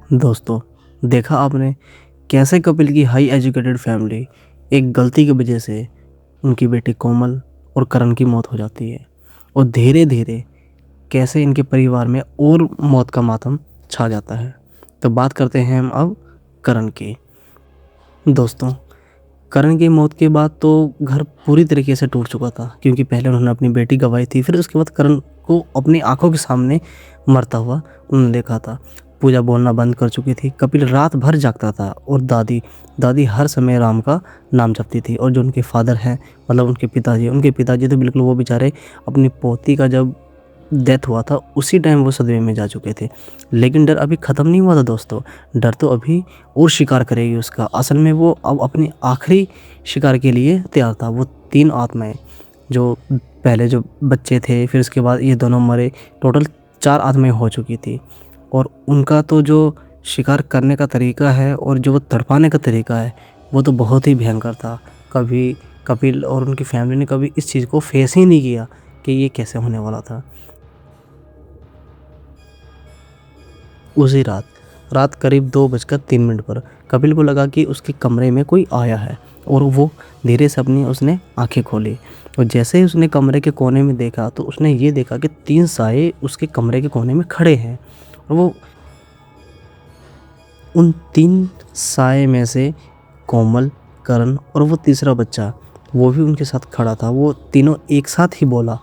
दोस्तों, देखा आपने कैसे कपिल की हाई एजुकेटेड फैमिली एक गलती की वजह से उनकी बेटी कोमल और करण की मौत हो जाती है और धीरे धीरे कैसे इनके परिवार में और मौत का मातम छा जाता है। तो बात करते हैं हम अब करण की। दोस्तों, करण की मौत के बाद तो घर पूरी तरीके से टूट चुका था, क्योंकि पहले उन्होंने अपनी बेटी गंवाई थी, फिर उसके बाद करण को अपनी आंखों के सामने मरता हुआ उन्होंने देखा था। पूजा बोलना बंद कर चुकी थी, कपिल रात भर जागता था और दादी दादी हर समय राम का नाम जपती थी। और जो उनके फादर हैं, मतलब उनके पिताजी तो बिल्कुल वो बेचारे अपनी पोती का जब डेथ हुआ था उसी टाइम वो सदमे में जा चुके थे। लेकिन डर अभी ख़त्म नहीं हुआ था दोस्तों, डर तो अभी और शिकार करेगी उसका। असल में वो अब अपनी आखिरी शिकार के लिए तैयार था। वो 3 आत्माएं, जो पहले जो बच्चे थे, फिर उसके बाद ये दोनों मरे, टोटल 4 आत्माएं हो चुकी थी। और उनका तो जो शिकार करने का तरीका है और जो वो तड़पाने का तरीका है वो तो बहुत ही भयंकर था। कभी कपिल और उनकी फैमिली ने कभी इस चीज़ को फेस ही नहीं किया कि ये कैसे होने वाला था। उसी रात करीब 2:03 पर कपिल को लगा कि उसके कमरे में कोई आया है और वो धीरे से अपनी उसने आंखें खोली। और जैसे ही उसने कमरे के कोने में देखा तो उसने ये देखा कि 3 साए उसके कमरे के कोने में खड़े हैं। और वो उन 3 साए में से कोमल, करण और वो तीसरा बच्चा वो भी उनके साथ खड़ा था। वो तीनों एक साथ ही बोला,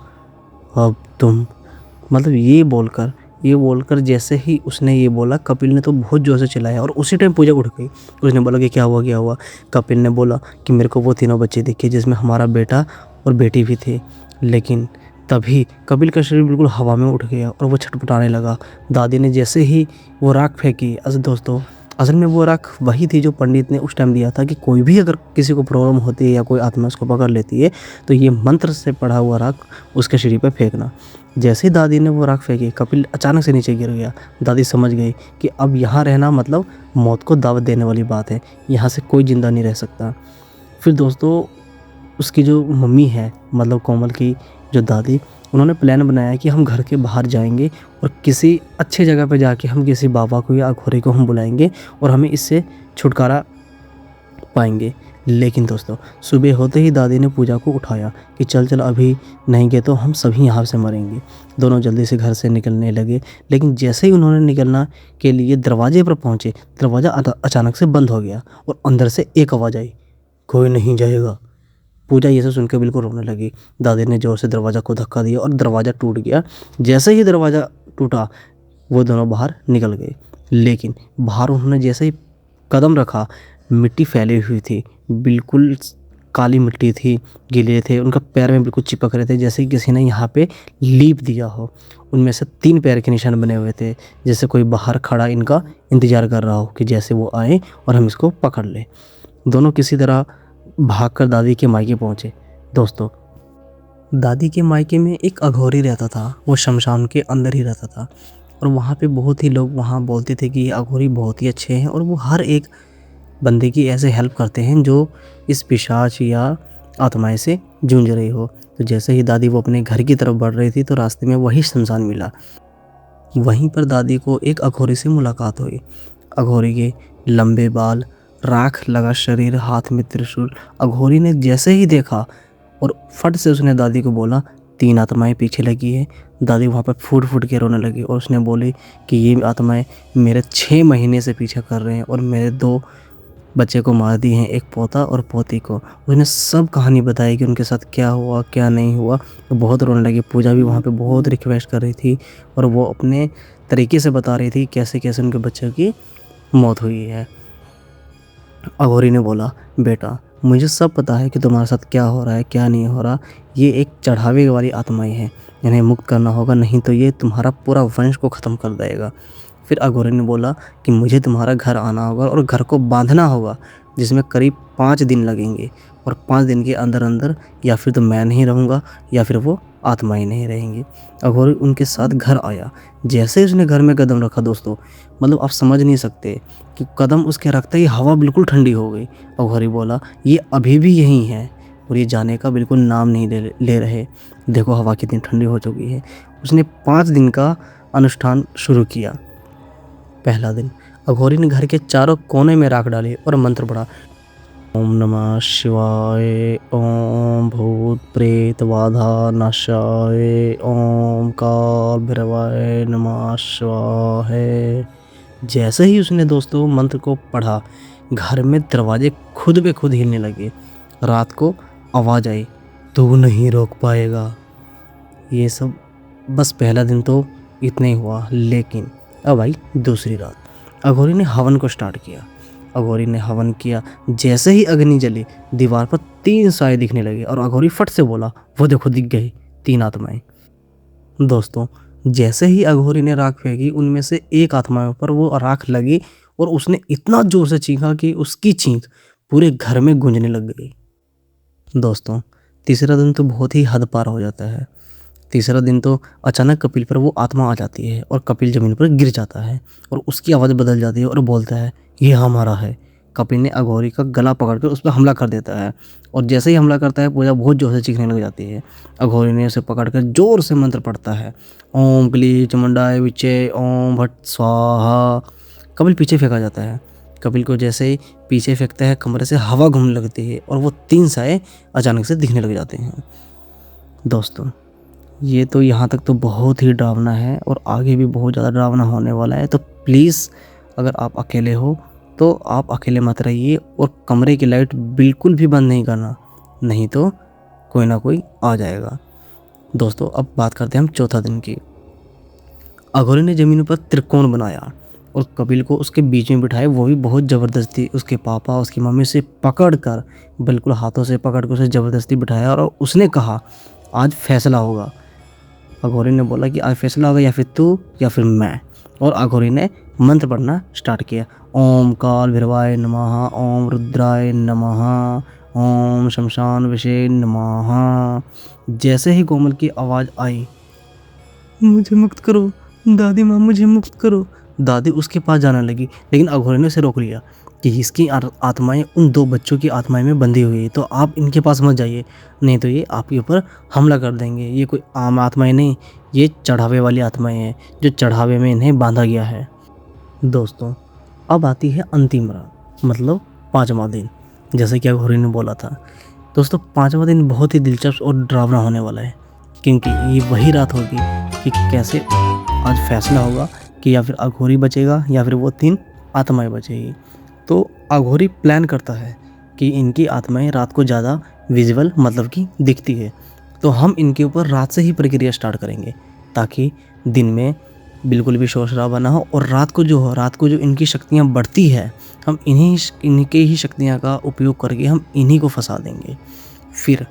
अब तुम, मतलब ये बोलकर जैसे ही उसने ये बोला, कपिल ने तो बहुत ज़ोर से चिल्लाया और उसी टाइम पूजा उठ गई। उसने बोला कि क्या हुआ। कपिल ने बोला कि मेरे को वो तीनों बच्चे दिखे जिसमें हमारा बेटा और बेटी भी थे। लेकिन तभी कपिल का शरीर बिल्कुल हवा में उठ गया और वो छटपटाने लगा। दादी ने जैसे ही वो राख फेंकी, असल में वो राख वही थी जो पंडित ने उस टाइम दिया था कि कोई भी अगर किसी को प्रॉब्लम होती है या कोई आत्मा उसको पकड़ लेती है तो ये मंत्र से पढ़ा हुआ राख उसके शरीर पर फेंकना। जैसे ही दादी ने वो राख फेंकी, कपिल अचानक से नीचे गिर गया। दादी समझ गई कि अब यहाँ रहना मतलब मौत को दावत देने वाली बात है, यहाँ से कोई जिंदा नहीं रह सकता। फिर दोस्तों, उसकी जो मम्मी है, मतलब कोमल की जो दादी, उन्होंने प्लान बनाया कि हम घर के बाहर जाएंगे और किसी अच्छे जगह पे जाके हम किसी बाबा को या अघोरी को हम बुलाएंगे और हमें इससे छुटकारा पाएंगे। लेकिन दोस्तों, सुबह होते ही दादी ने पूजा को उठाया कि चल अभी नहीं गए तो हम सभी यहाँ से मरेंगे। दोनों जल्दी से घर से निकलने लगे। लेकिन जैसे ही उन्होंने निकलना के लिए दरवाजे पर पहुँचे, दरवाज़ा अचानक से बंद हो गया और अंदर से एक आवाज़ आई, कोई नहीं जाएगा। पूजा ये सब सुन के बिल्कुल रोने लगी। दादी ने ज़ोर से दरवाज़ा को धक्का दिया और दरवाज़ा टूट गया। जैसे ही दरवाज़ा टूटा, वो दोनों बाहर निकल गए। लेकिन बाहर उन्होंने जैसे ही कदम रखा, मिट्टी फैली हुई थी, बिल्कुल काली मिट्टी थी, गीले थे, उनका पैर में बिल्कुल चिपक रहे थे, जैसे किसी ने यहाँ पे लीप दिया हो। उनमें से 3 पैर के निशान बने हुए थे, जैसे कोई बाहर खड़ा इनका इंतज़ार कर रहा हो कि जैसे वो आए और हम इसको पकड़ लें। दोनों किसी तरह भागकर दादी के मायके पहुँचे। दोस्तों, दादी के मायके में एक अघोरी रहता था, वो शमशान के अंदर ही रहता था। और वहाँ पे बहुत ही लोग वहाँ बोलते थे कि ये अघोरी बहुत ही अच्छे हैं और वो हर एक बंदे की ऐसे हेल्प करते हैं जो इस पिशाच या आत्माएं से जूझ रही हो। तो जैसे ही दादी वो अपने घर की तरफ बढ़ रही थी तो रास्ते में वही शमशान मिला। वहीं पर दादी को एक अघोरी से मुलाकात हुई। अघोरी के लंबे बाल, राख लगा शरीर, हाथ में त्रिशूल। अघोरी ने जैसे ही देखा और फट से उसने दादी को बोला, 3 आत्माएं पीछे लगी है। दादी वहाँ पर फूट फूट के रोने लगी और उसने बोली कि ये आत्माएं मेरे 6 महीने से पीछा कर रहे हैं और मेरे 2 बच्चे को मार दिए हैं, एक पोता और पोती को। उसने सब कहानी बताई कि उनके साथ क्या हुआ क्या नहीं हुआ। तो बहुत रोने लगी। पूजा भी वहाँ पे बहुत रिक्वेस्ट कर रही थी और वो अपने तरीके से बता रही थी कैसे कैसे उनके बच्चों की मौत हुई है। अघोरी ने बोला, बेटा मुझे सब पता है कि तुम्हारे साथ क्या हो रहा है क्या नहीं हो रहा। ये एक चढ़ावे वाली आत्माएं हैं, इन्हें मुक्त करना होगा, नहीं तो ये तुम्हारा पूरा वंश को ख़त्म कर देगा। फिर अघोरी ने बोला कि मुझे तुम्हारा घर आना होगा और घर को बांधना होगा, जिसमें करीब 5 दिन लगेंगे। और 5 दिन के अंदर अंदर या फिर तो मैं नहीं रहूँगा या फिर वो आत्माएं नहीं रहेंगी। अघोरी उनके साथ घर आया। जैसे उसने घर में कदम रखा दोस्तों, मतलब आप समझ नहीं सकते कि कदम उसके रखते ही हवा बिल्कुल ठंडी हो गई। अघोरी बोला, ये अभी भी यहीं है और ये जाने का बिल्कुल नाम नहीं ले रहे। देखो हवा कितनी ठंडी हो चुकी है। उसने 5 दिन का अनुष्ठान शुरू किया। पहला दिन, अघोरी ने घर के चारों कोने में राख डाली और मंत्र पढ़ा। ओम नमः शिवाय, ओम भूत प्रेत बाधा नाशाय, ओम काल भैरवाय नमः शिवाय। जैसे ही उसने दोस्तों मंत्र को पढ़ा, घर में दरवाजे खुद ब खुद हिलने लगे। रात को आवाज़ आई, तू नहीं रोक पाएगा। ये सब बस पहला दिन तो इतना ही हुआ, लेकिन अब आई दूसरी रात। अघोरी ने हवन को स्टार्ट किया। अघोरी ने हवन किया। जैसे ही अग्नि जली, दीवार पर 3 साए दिखने लगे और अघोरी फट से बोला, वो देखो दिख गई 3 आत्माएं। दोस्तों, जैसे ही अघोरी ने राख फेंकी, उनमें से एक आत्मा पर वो राख लगी और उसने इतना जोर से चीखा कि उसकी चीख पूरे घर में गूंजने लग गई। दोस्तों, तीसरा दिन तो बहुत ही हद पार हो जाता है। तीसरा दिन तो अचानक कपिल पर वो आत्मा आ जाती है और कपिल ज़मीन पर गिर जाता है और उसकी आवाज़ बदल जाती है और बोलता है, ये हमारा है। कपिल ने अघोरी का गला पकड़कर उस पर हमला कर देता है और जैसे ही हमला करता है, पूजा बहुत जोर से चीखने लग जाती है। अघोरी ने उसे पकड़कर जोर से मंत्र पढ़ता है, ओम क्लीं चामुंडाय विचे, ओम भट्ट स्वाहा। कपिल पीछे फेंका जाता है। कपिल को जैसे ही पीछे फेंकता है, कमरे से हवा घूमने लगती है और वो 3 साए अचानक से दिखने लग जाते हैं। दोस्तों, ये तो यहाँ तक तो बहुत ही डरावना है और आगे भी बहुत ज़्यादा डरावना होने वाला है। तो प्लीज़, अगर आप अकेले हो तो आप अकेले मत रहिए और कमरे की लाइट बिल्कुल भी बंद नहीं करना, नहीं तो कोई ना कोई आ जाएगा। दोस्तों, अब बात करते हैं हम चौथा दिन की। अघोरी ने ज़मीन पर त्रिकोण बनाया और कपिल को उसके बीच में बिठाया, वो भी बहुत ज़बरदस्ती। उसके पापा उसकी मम्मी से पकड़कर, बिल्कुल हाथों से पकड़ कर उसे ज़बरदस्ती बिठाया और उसने कहा, आज फैसला होगा। अघोरी ने बोला कि आज फैसला होगा या फिर तू या फिर मैं। और अघोरी ने मंत्र पढ़ना स्टार्ट किया। ओम काल भैरवाय नमः, ओम रुद्राय नमः, ओम शमशान विषे नमः। जैसे ही कोमल की आवाज़ आई, मुझे मुक्त करो दादी माँ, मुझे मुक्त करो। दादी उसके पास जाने लगी, लेकिन अघोरी ने उसे रोक लिया कि इसकी आत्माएं उन 2 बच्चों की आत्माएं में बंधी हुई है, तो आप इनके पास मत जाइए, नहीं तो ये आपके ऊपर हमला कर देंगे। ये कोई आम आत्माएं नहीं, ये चढ़ावे वाली आत्माएं हैं, जो चढ़ावे में इन्हें बांधा गया है। दोस्तों, अब आती है अंतिम रात, मतलब 5वां दिन, जैसे कि अघोरी ने बोला था। दोस्तों, 5वां दिन बहुत ही दिलचस्प और डरावना होने वाला है, क्योंकि ये वही रात होगी कि कैसे आज फैसला होगा कि या फिर अघोरी बचेगा या फिर वो 3 आत्माएं बचेगी। तो अघोरी प्लान करता है कि इनकी आत्माएं रात को ज़्यादा विजिबल, मतलब कि दिखती है, तो हम इनके ऊपर रात से ही प्रक्रिया स्टार्ट करेंगे, ताकि दिन में बिल्कुल भी शोर शराबा ना हो। और रात को जो इनकी शक्तियाँ बढ़ती है, हम इनके ही शक्तियाँ का उपयोग करके हम इन्हीं को फंसा देंगे। फिर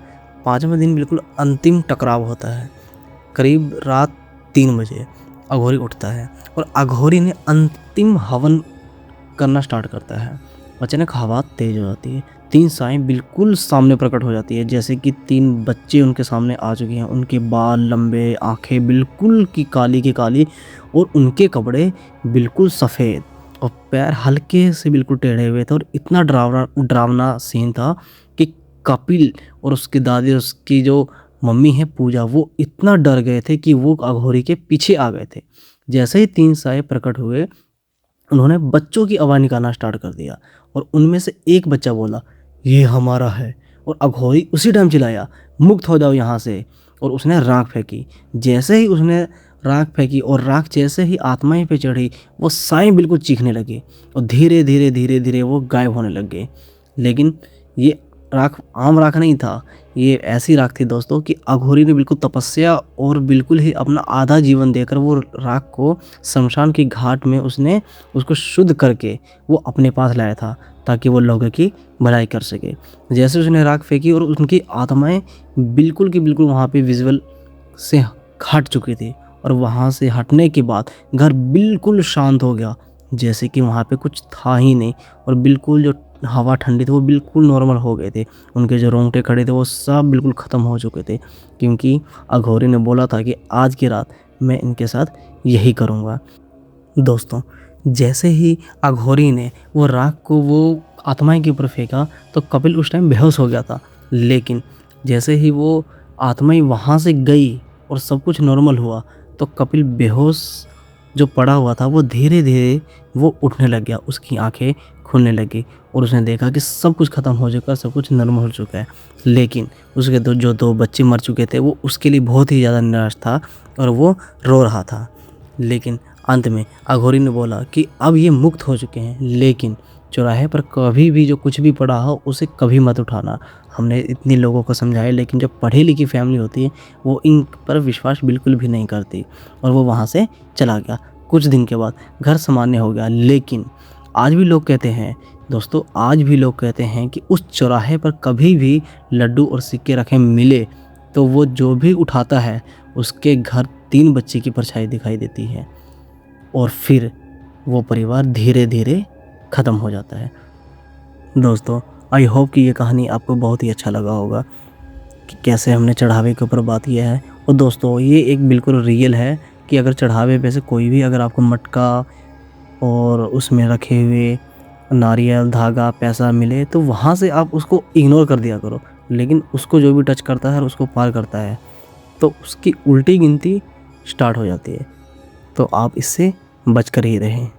5वां दिन बिल्कुल अंतिम टकराव होता है। करीब रात 3 बजे अघोरी उठता है और अघोरी ने अंतिम हवन करना स्टार्ट करता है। अचानक हवा तेज हो जाती है, 3 साएं बिल्कुल सामने प्रकट हो जाती है, जैसे कि 3 बच्चे उनके सामने आ चुके हैं। उनके बाल लंबे, आंखें बिल्कुल की काली और उनके कपड़े बिल्कुल सफ़ेद और पैर हल्के से बिल्कुल टेढ़े हुए थे। और इतना डरावना सीन था कि कपिल और उसकी दादी और उसकी जो मम्मी है पूजा, वो इतना डर गए थे कि वो अघोरी के पीछे आ गए थे। जैसे ही 3 साए प्रकट हुए, उन्होंने बच्चों की आवाज़ निकालना स्टार्ट कर दिया और उनमें से एक बच्चा बोला, ये हमारा है। और अघोरी उसी टाइम चिल्लाया, मुक्त हो जाओ यहाँ से। और उसने राख फेंकी। जैसे ही उसने राख फेंकी और राख जैसे ही आत्माएं पे चढ़ी, वो साएं बिल्कुल चीखने लगे और धीरे धीरे वो गायब होने लग गए। लेकिन ये राख आम राख नहीं था, ये ऐसी राख थी दोस्तों कि अघोरी ने बिल्कुल तपस्या और बिल्कुल ही अपना आधा जीवन देकर वो राख को शमशान की घाट में उसने उसको शुद्ध करके वो अपने पास लाया था, ताकि वो लोगों की भलाई कर सके। जैसे उसने राख फेंकी और उनकी आत्माएं बिल्कुल की बिल्कुल वहाँ पे विजुअल से हट चुकी थी और वहाँ से हटने के बाद घर बिल्कुल शांत हो गया, जैसे कि वहाँ पे कुछ था ही नहीं। और बिल्कुल जो हवा ठंडी थी वो बिल्कुल नॉर्मल हो गए थे। उनके जो रोंगटे खड़े थे वो सब बिल्कुल ख़त्म हो चुके थे, क्योंकि अघोरी ने बोला था कि आज की रात मैं इनके साथ यही करूँगा। दोस्तों, जैसे ही अघोरी ने वो राख को वो आत्माएं के ऊपर फेंका तो कपिल उस टाइम बेहोश हो गया था। लेकिन जैसे ही वो आत्माएं वहाँ से गई और सब कुछ नॉर्मल हुआ, तो कपिल बेहोश जो पड़ा हुआ था वो धीरे धीरे वो उठने लग गया, उसकी आंखें खुलने लगी और उसने देखा कि सब कुछ ख़त्म हो चुका है, सब कुछ नॉर्मल हो चुका है। लेकिन उसके दो बच्चे मर चुके थे, वो उसके लिए बहुत ही ज़्यादा निराश था और वो रो रहा था। लेकिन अंत में अघोरी ने बोला कि अब ये मुक्त हो चुके हैं, लेकिन चौराहे पर कभी भी जो कुछ भी पड़ा हो उसे कभी मत उठाना। हमने इतने लोगों को समझाया, लेकिन जब पढ़ी लिखी फैमिली होती है वो इन पर विश्वास बिल्कुल भी नहीं करती और वो वहाँ से चला गया। कुछ दिन के बाद घर सामान्य हो गया, लेकिन आज भी लोग कहते हैं दोस्तों, आज भी लोग कहते हैं कि उस चौराहे पर कभी भी लड्डू और सिक्के रखे मिले तो वो जो भी उठाता है उसके घर 3 बच्चे की परछाई दिखाई देती है और फिर वो परिवार धीरे धीरे ख़त्म हो जाता है। दोस्तों, आई होप कि ये कहानी आपको बहुत ही अच्छा लगा होगा कि कैसे हमने चढ़ावे के ऊपर बात किया है। और दोस्तों, ये एक बिल्कुल रियल है कि अगर चढ़ावे पे से कोई भी अगर आपको मटका और उसमें रखे हुए नारियल, धागा, पैसा मिले तो वहाँ से आप उसको इग्नोर कर दिया करो। लेकिन उसको जो भी टच करता है और उसको पार करता है तो उसकी उल्टी गिनती स्टार्ट हो जाती है। तो आप इससे बच कर ही रहें।